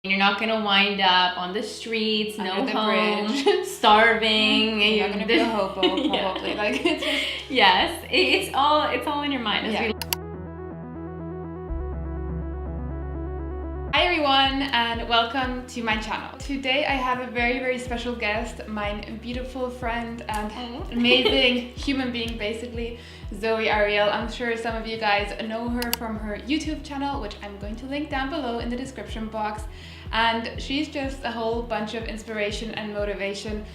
You're not gonna wind up on the streets, Under no the home, bridge. starving. You're not gonna be a hobo, probably. Yeah. Like it's just... Yes, it's all in your mind. Yeah. Hi everyone, and welcome to my channel. Today I have a very, very special guest, my beautiful friend and amazing human being, basically, Zoey Arielle. I'm sure some of you guys know her from her YouTube channel, which I'm going to link down below in the description box. And she's just a whole bunch of inspiration and motivation,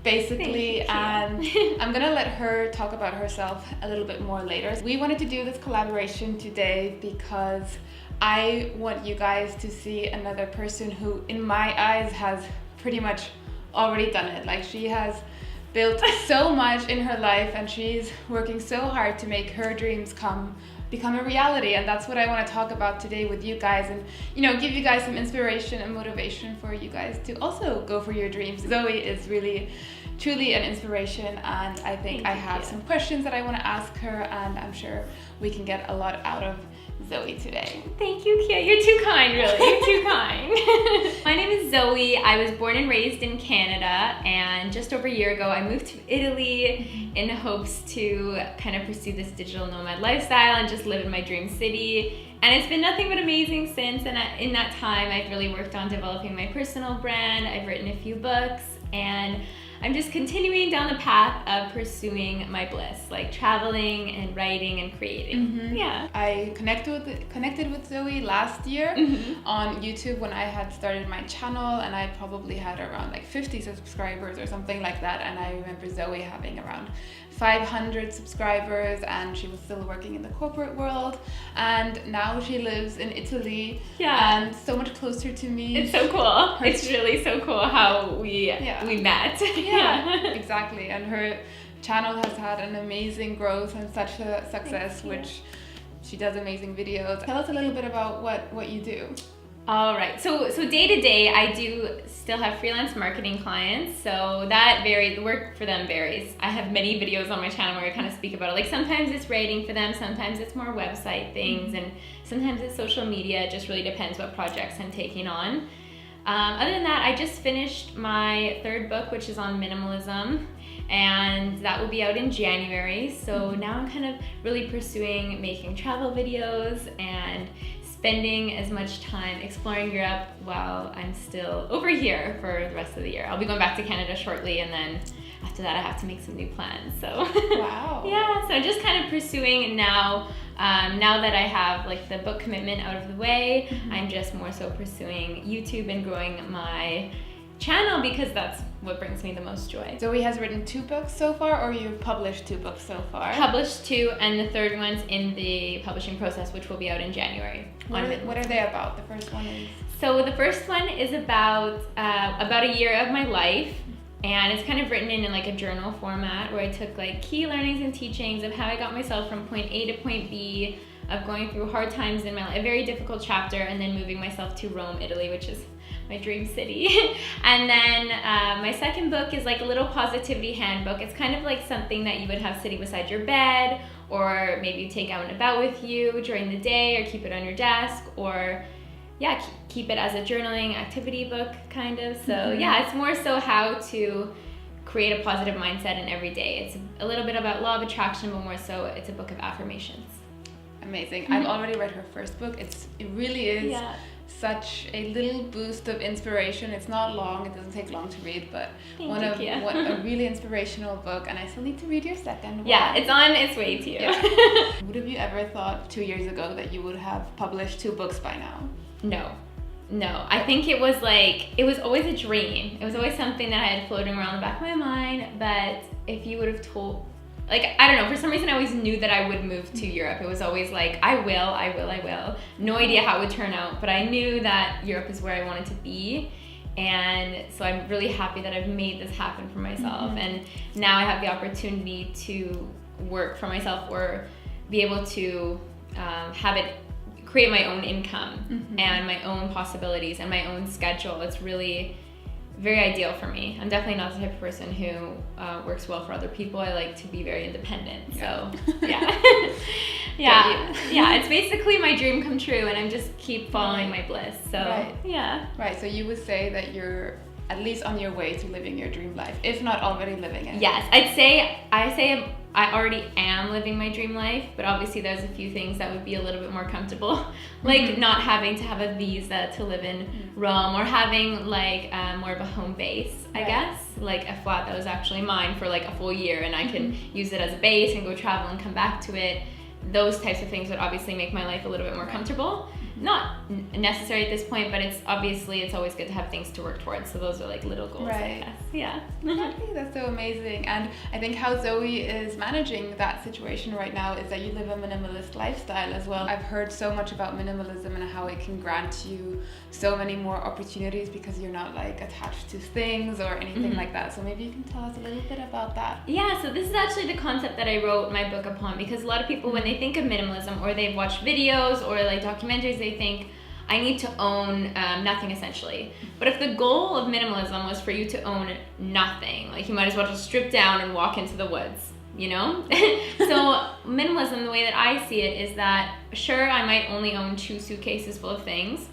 basically, and I'm gonna let her talk about herself a little bit more later. We wanted to do this collaboration today because I want you guys to see another person who, in my eyes, has pretty much already done it. Like, she has built so much in her life and she's working so hard to make her dreams become a reality, and that's what I want to talk about today with you guys, and give you guys some inspiration and motivation for you guys to also go for your dreams. Zoey is really truly an inspiration, and I think I have some questions that I want to ask her, and I'm sure we can get a lot out of Zoey today. Thank you, Kia. You're too kind, really. You're too kind. My name is Zoey. I was born and raised in Canada, and just over a year ago I moved to Italy in hopes to kind of pursue this digital nomad lifestyle and just live in my dream city. And it's been nothing but amazing since, and in that time I've really worked on developing my personal brand. I've written a few books, and I'm just continuing down the path of pursuing my bliss, like traveling and writing and creating. Yeah. I connected with Zoey last year on YouTube when I had started my channel, and I probably had around like 50 subscribers or something like that. And I remember Zoey having around 500 subscribers, and she was still working in the corporate world, and now she lives in Italy. Yeah. And so much closer to me. It's so cool. It's really so cool how we met. Yeah, exactly. And her channel has had an amazing growth and such a success, which she does amazing videos. Tell us a little bit about what you do. All right, so day to day, I do still have freelance marketing clients, so that varies, the work for them varies. I have many videos on my channel where I kind of speak about it. Like, sometimes it's writing for them, sometimes it's more website things, and sometimes it's social media. It just really depends what projects I'm taking on. Other than that, I just finished my third book, which is on minimalism, and that will be out in January. So now I'm kind of really pursuing making travel videos and spending as much time exploring Europe while I'm still over here for the rest of the year. I'll be going back to Canada shortly, and then after that I have to make some new plans. So wow. Yeah, so just kind of pursuing now. Now that I have like the book commitment out of the way, I'm just more so pursuing YouTube and growing my channel because that's what brings me the most joy. Zoey has written 2 books so far, or you've published 2 books so far? Published 2, and the third one's in the publishing process, which will be out in January. What are they about? The first one is? So the first one is about a year of my life, and it's kind of written in like a journal format where I took like key learnings and teachings of how I got myself from point A to point B, of going through hard times in my life, a very difficult chapter, and then moving myself to Rome, Italy, which is my dream city. And then my second book is like a little positivity handbook. It's kind of like something that you would have sitting beside your bed, or maybe you take out and about with you during the day, or keep it on your desk, or keep it as a journaling activity book kind of. So it's more so how to create a positive mindset in every day. It's a little bit about law of attraction, but more so it's a book of affirmations. Amazing. I've already read her first book. It really is such a little boost of inspiration. It's not long, it doesn't take long to read, but a really inspirational book, and I still need to read your second one. Yeah, it's on its way to you. Yeah. Would have you ever thought 2 years ago that you would have published 2 books by now? No. I think it was always a dream. It was always something that I had floating around the back of my mind, but if you would have told, like, I don't know, for some reason I always knew that I would move to Europe. It was always like, I will. No idea how it would turn out, but I knew that Europe is where I wanted to be. And so I'm really happy that I've made this happen for myself. And now I have the opportunity to work for myself, or be able to create my own income and my own possibilities and my own schedule. It's really very ideal for me. I'm definitely not the type of person who works well for other people. I like to be very independent. So yeah, it's basically my dream come true, and I'm just keep following my bliss. So Right. So you would say that you're at least on your way to living your dream life, if not already living it. Yes, I already am living my dream life, but obviously there's a few things that would be a little bit more comfortable, like not having to have a visa to live in Rome, or having like more of a home base, I guess, like a flat that was actually mine for like a full year, and I can use it as a base and go travel and come back to it. Those types of things would obviously make my life a little bit more comfortable. Not necessary at this point, but it's always good to have things to work towards. So those are like little goals, I guess. Yeah. Exactly. That's so amazing. And I think how Zoey is managing that situation right now is that you live a minimalist lifestyle as well. I've heard so much about minimalism and how it can grant you so many more opportunities because you're not like attached to things or anything like that. So maybe you can tell us a little bit about that. Yeah, so this is actually the concept that I wrote my book upon, because a lot of people, when they think of minimalism, or they've watched videos or like documentaries, they think I need to own nothing essentially. But if the goal of minimalism was for you to own nothing, like you might as well just strip down and walk into the woods, you know? So minimalism, the way that I see it, is that sure, I might only own 2 suitcases full of things,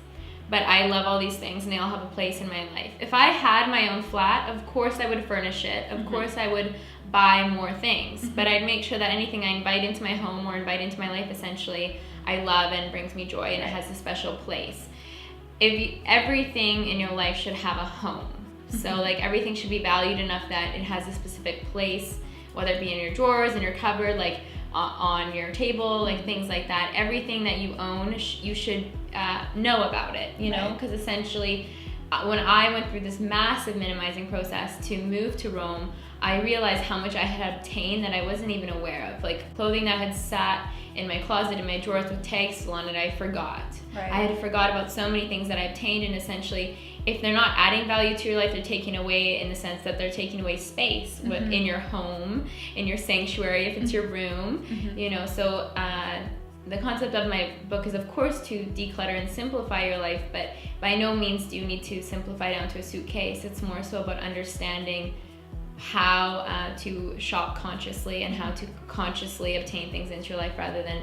but I love all these things and they all have a place in my life. If I had my own flat, of course I would furnish it. Of course I would buy more things, but I'd make sure that anything I invite into my home or invite into my life, essentially, I love and brings me joy, and it has a special place. Everything in your life should have a home. So like everything should be valued enough that it has a specific place, whether it be in your drawers, in your cupboard, like on your table, like things like that. Everything that you own, you should know about it, you know, because essentially when I went through this massive minimizing process to move to Rome, I realized how much I had obtained that I wasn't even aware of. Like clothing that had sat in my closet, in my drawers with tags still on it, I forgot. I had forgot about so many things that I obtained, and essentially, if they're not adding value to your life, they're taking away in the sense that they're taking away space in your home, in your sanctuary, if it's your room, you know. So the concept of my book is, of course, to declutter and simplify your life, but by no means do you need to simplify down to a suitcase. It's more so about understanding how to shop consciously and how to consciously obtain things into your life, rather than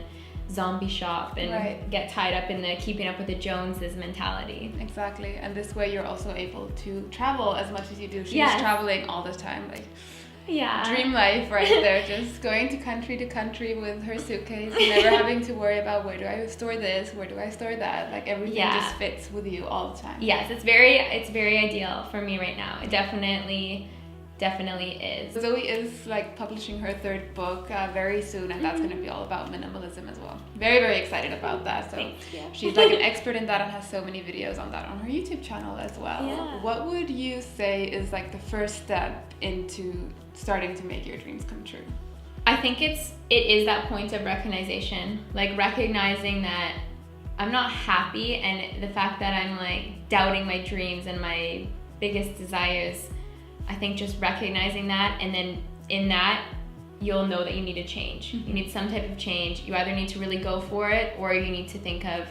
zombie shop and get tied up in the keeping up with the Joneses mentality. Exactly. And this way you're also able to travel as much as you do. She's traveling all the time, like dream life right there, just going to country with her suitcase, never having to worry about where do I store this, where do I store that, like everything just fits with you all the time. Yes, it's very ideal for me right now. It definitely is. Zoey is like publishing her 3rd book very soon, and that's going to be all about minimalism as well. Very, very excited about that. So she's like an expert in that and has so many videos on that on her YouTube channel as well. What would you say is like the first step into starting to make your dreams come true? I think it is that point of recognition, like recognizing that I'm not happy, and the fact that I'm like doubting my dreams and my biggest desires. I think just recognizing that, and then in that, you'll know that you need a change. You need some type of change. You either need to really go for it, or you need to think of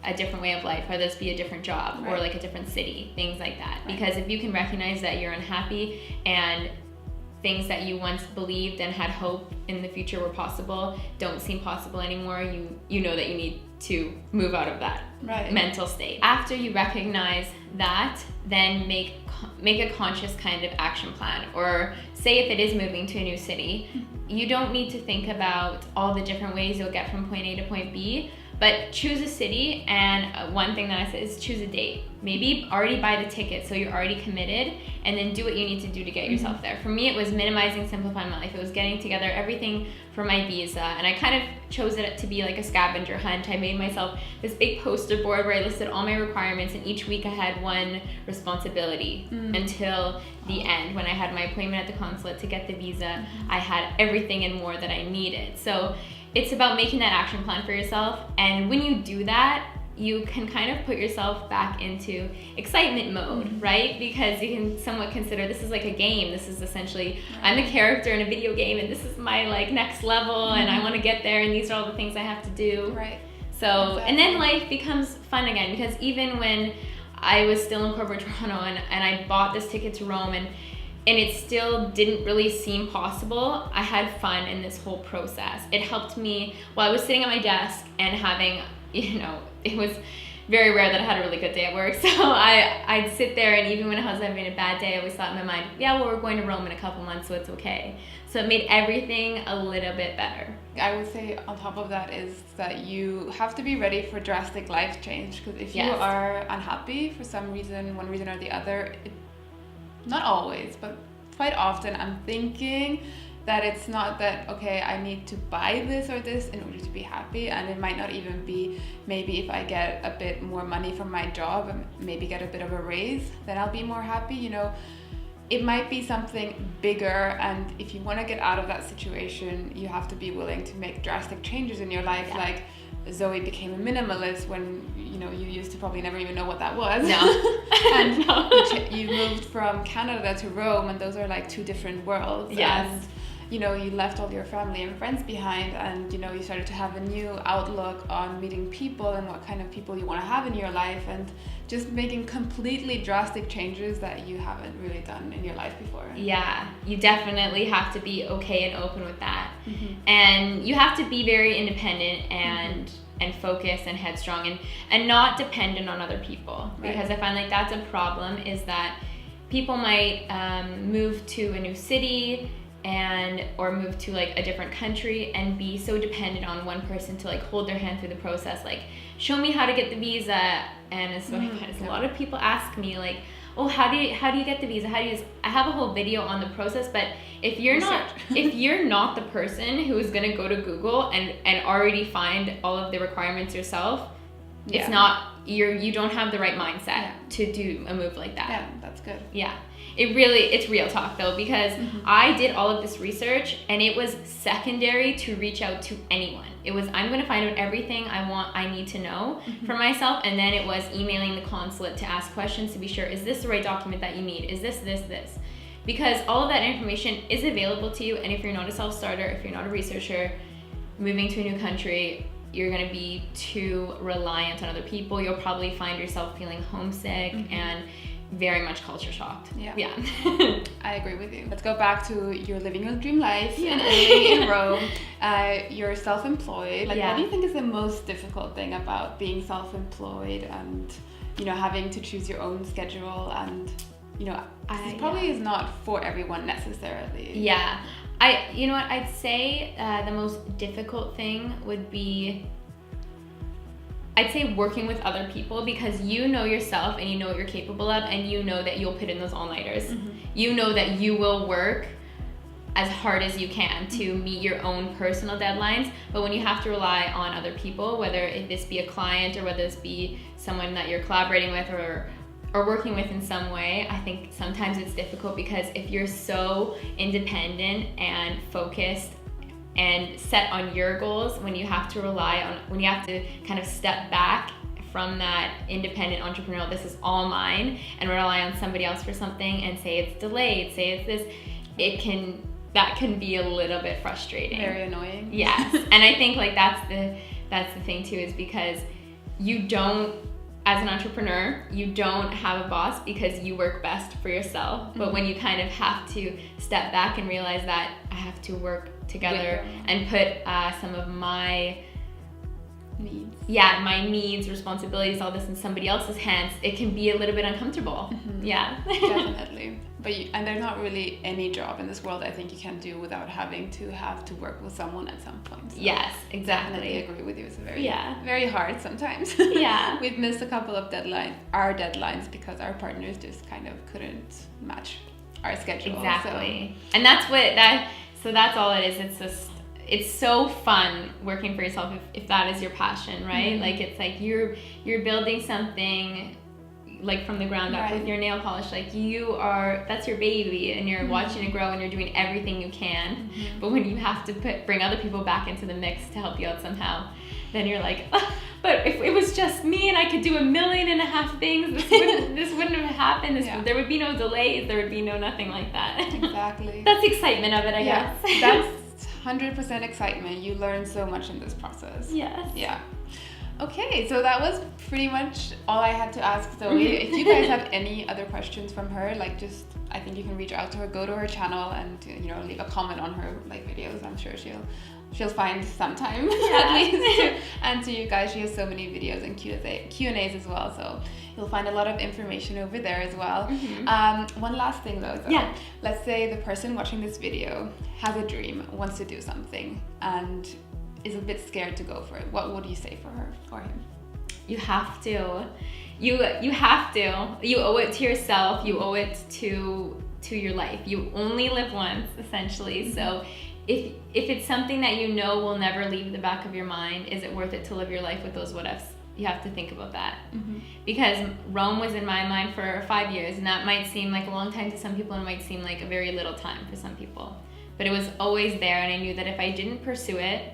a different way of life, whether this be a different job or like a different city, things like that. Because if you can recognize that you're unhappy and things that you once believed and had hope in the future were possible don't seem possible anymore, you know that you need to move out of that mental state. After you recognize that, then make a conscious kind of action plan. Or say if it is moving to a new city, you don't need to think about all the different ways you'll get from point A to point B, but choose a city, and one thing that I said is choose a date. Maybe already buy the ticket so you're already committed, and then do what you need to do to get yourself there. For me, it was minimizing, simplifying my life. It was getting together everything for my visa, and I kind of chose it to be like a scavenger hunt. I made myself this big poster board where I listed all my requirements, and each week I had one responsibility until the end. When I had my appointment at the consulate to get the visa, I had everything and more that I needed. So it's about making that action plan for yourself, and when you do that, you can kind of put yourself back into excitement mode, right? Because you can somewhat consider this is like a game. This is essentially, I'm a character in a video game, and this is my like next level, and I want to get there, and these are all the things I have to do. So, and then life becomes fun again, because even when I was still in corporate Toronto, and I bought this ticket to Rome, and it still didn't really seem possible. I had fun in this whole process. It helped me while I was sitting at my desk and having, it was very rare that I had a really good day at work. So I'd sit there, and even when I was having a bad day, I always thought in my mind, yeah, well, we're going to Rome in a couple months, so it's okay. So it made everything a little bit better. I would say on top of that is that you have to be ready for drastic life change, because if you are unhappy for some reason, one reason or the other, not always, but quite often I'm thinking that it's not that, okay, I need to buy this or this in order to be happy, and it might not even be, maybe if I get a bit more money from my job and maybe get a bit of a raise, then I'll be more happy, It might be something bigger, and if you want to get out of that situation, you have to be willing to make drastic changes in your life. Yeah. Like Zoey became a minimalist when you used to probably never even know what that was. No. And No. you moved from Canada to Rome, and those are like two different worlds. Yes. And you left all your family and friends behind, and you started to have a new outlook on meeting people and what kind of people you want to have in your life, and just making completely drastic changes that you haven't really done in your life before. Yeah, you definitely have to be okay and open with that. Mm-hmm. And you have to be very independent and focused and headstrong and not dependent on other people. Right. Because I find like that's a problem, is that people might move to a new city or move to like a different country and be so dependent on one person to like hold their hand through the process, like show me how to get the visa. And so a lot of people ask me like, oh, how do you get the visa, how do you I have a whole video on the process, but if you're not the person who is going to go to Google and already find all of the requirements yourself, it's not, you don't have the right mindset to do a move like that. Yeah, that's good. Yeah. It's real talk though, because I did all of this research and it was secondary to reach out to anyone. It was, I'm going to find out everything I need to know for myself, and then it was emailing the consulate to ask questions to be sure, is this the right document that you need? Is this? Because all of that information is available to you, and if you're not a self-starter, if you're not a researcher, moving to a new country, you're going to be too reliant on other people. You'll probably find yourself feeling homesick and very much culture shocked. Yeah. I agree with you. Let's go back to you're living your dream life in Italy, in Rome. You're self-employed. What do you think is the most difficult thing about being self-employed and having to choose your own schedule, and this probably is not for everyone necessarily. Yeah. I'd say the most difficult thing would be, I'd say working with other people, because you know yourself and you know what you're capable of, and you know that you'll put in those all-nighters. You know that you will work as hard as you can to meet your own personal deadlines. But when you have to rely on other people, whether this be a client or whether this be someone that you're collaborating with or working with in some way, I think sometimes it's difficult, because if you're so independent and focused and set on your goals, when you have to kind of step back from that independent entrepreneurial, this is all mine, and rely on somebody else for something and say it's delayed, say it's this, that can be a little bit frustrating. Very annoying. Yes. And I think like that's the thing too, is because you don't, as an entrepreneur, you don't have a boss because you work best for yourself. But when you kind of have to step back and realize that I have to work together and put some of my needs, responsibilities, all this in somebody else's hands, it can be a little bit uncomfortable. Yeah. Definitely. And there's not really any job in this world I think you can do without having to work with someone at some point. So yes, exactly. I agree with you. It's very hard sometimes. Yeah. We've missed a couple of our deadlines because our partners just kind of couldn't match our schedule. Exactly. So. And that's all it is. It's so fun working for yourself if that is your passion, right? Like it's like you're building something like from the ground up with your nail polish, like that's your baby, and you're watching it grow and you're doing everything you can. But when you have to bring other people back into the mix to help you out somehow, then you're like, but if it was just me and I could do 1.5 million things, this wouldn't have happened. There would be no delays, there would be no nothing like that. Exactly. That's the excitement of it, I guess. That's 100% excitement. You learn so much in this process. Yes. Yeah. Okay, so that was pretty much all I had to ask Zoey. If you guys have any other questions from her, like just, I think you can reach out to her, go to her channel and, you know, leave a comment on her like videos. I'm sure she'll find some time at least to answer you guys. She has so many videos and Q&As as well, so you'll find a lot of information over there as well. One last thing though, let's say the person watching this video has a dream, wants to do something, and is a bit scared to go for it. What would you say for her or him? You have to. You have to. You owe it to yourself. You owe it to your life. You only live once, essentially. So if it's something that you know will never leave the back of your mind, is it worth it to live your life with those what ifs? You have to think about that. Because Rome was in my mind for 5 years, and that might seem like a long time to some people, and it might seem like a very little time for some people. But it was always there, and I knew that if I didn't pursue it,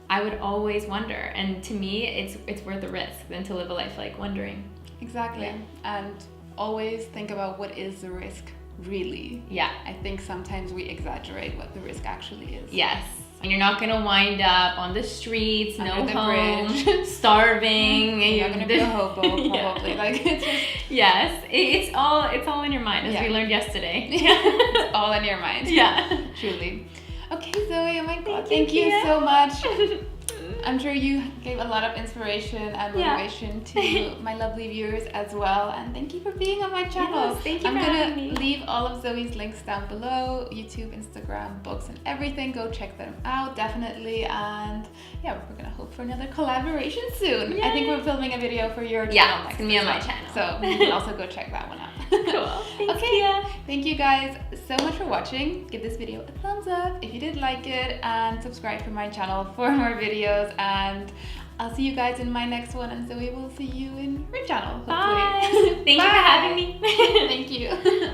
I would always wonder. And to me, it's worth the risk than to live a life like wondering. Exactly. And always think about what is the risk really. I think sometimes we exaggerate what the risk actually is. Yes. And you're not gonna wind up on the streets, under no home, starving. You're not gonna be a hobo, probably. Like it's just... Yes, it's all in your mind, as we learned yesterday. It's all in your mind. Truly. Okay, Zoey, oh my god, thank you so much. I'm sure you gave a lot of inspiration and motivation to my lovely viewers as well, and thank you for being on my channel. Yes, thank you I'm for gonna having me. leave all of Zoey's links down below, YouTube, Instagram, books, and everything. Go check them out, definitely. And yeah, we're gonna hope for another collaboration soon. Yay. I think we're filming a video for your channel next. It's gonna be on my channel. So you can also go check that one out. Cool. Thanks, Okay, thank you guys so much for watching. Give this video a thumbs up if you did like it, and subscribe to my channel for more videos, and I'll see you guys in my next one, and Zoey will see you in her channel, hopefully. Bye. Thank you for having me. Thank you.